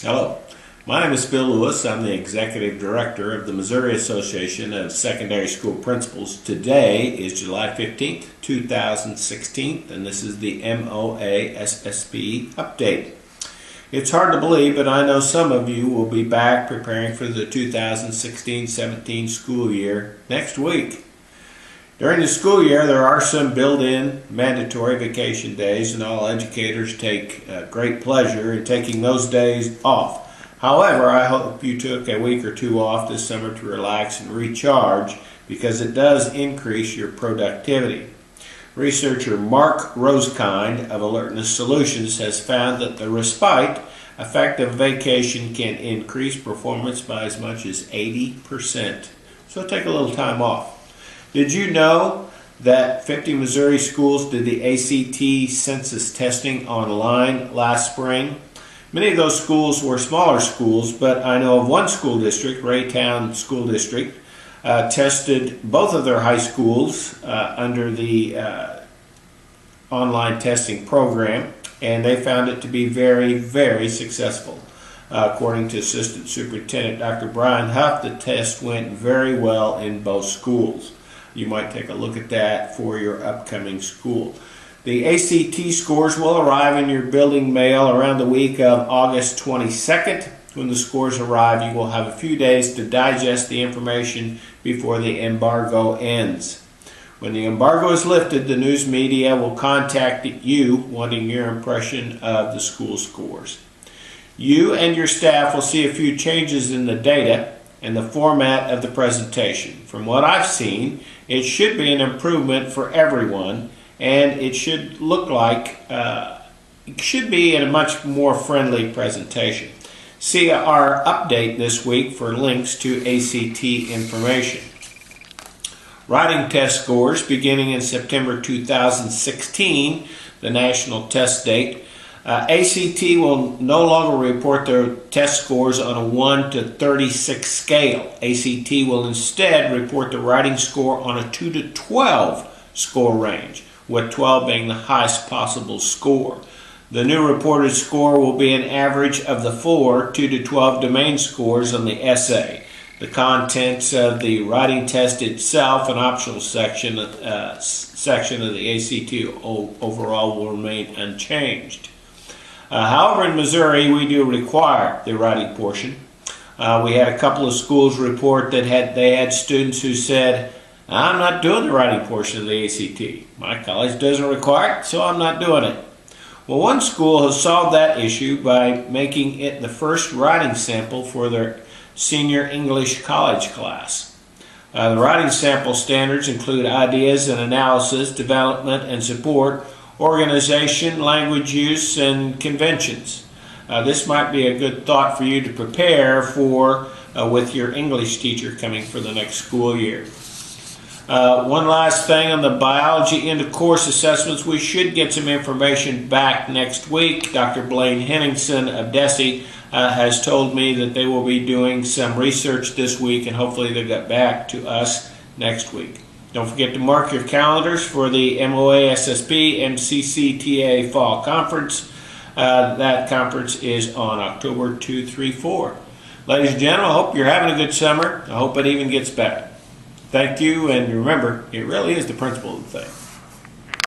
Hello, my name is Phil Lewis. I'm the Executive Director of the Missouri Association of Secondary School Principals. Today is July 15th, 2016, and this is the MOA SSP update. It's hard to believe, but I know some of you will be back preparing for the 2016-17 school year next week. During the school year, there are some built-in mandatory vacation days, and all educators take great pleasure in taking those days off. However, I hope you took a week or two off this summer to relax and recharge, because it does increase your productivity. Researcher Mark Rosekind of Alertness Solutions has found that the respite effect of vacation can increase performance by as much as 80%. So take a little time off. Did you know that 50 Missouri schools did the ACT census testing online last spring? Many of those schools were smaller schools, but I know of one school district, Raytown School District, tested both of their high schools under the online testing program, and they found it to be very, very successful. According to Assistant Superintendent Dr. Brian Huff, the test went very well in both schools. You might take a look at that for your upcoming school. The ACT scores will arrive in your building mail around the week of August 22nd. When the scores arrive, you will have a few days to digest the information before the embargo ends. When the embargo is lifted, the news media will contact you wanting your impression of the school scores. You and your staff will see a few changes in the data and the format of the presentation. From what I've seen, it should be an improvement for everyone, and it should look like it should be in a much more friendly presentation. See our update this week for links to ACT information. Writing test scores beginning in September 2016, the national test date. ACT will no longer report their test scores on a 1 to 36 scale. ACT will instead report the writing score on a 2 to 12 score range, with 12 being the highest possible score. The new reported score will be an average of the 4 2 to 12 domain scores on the essay. The contents of the writing test itself, an optional section of the ACT overall, will remain unchanged. However, in Missouri, we do require the writing portion. We had a couple of schools report that they had students who said, I'm not doing the writing portion of the ACT. My college doesn't require it, so I'm not doing it. Well, one school has solved that issue by making it the first writing sample for their senior English college class. The writing sample standards include ideas and analysis, development and support, organization, language use, and conventions. This might be a good thought for you to prepare for with your English teacher coming for the next school year. One last thing on the biology end of course assessments. We should get some information back next week. Dr. Blaine Henningsen of DESE has told me that they will be doing some research this week, and hopefully they'll get back to us next week. Don't forget to mark your calendars for the MOA SSP MCCTA Fall Conference. That conference is on October 2, 3, 4. Ladies and gentlemen, I hope you're having a good summer. I hope it even gets better. Thank you, and remember, it really is the principle of the thing.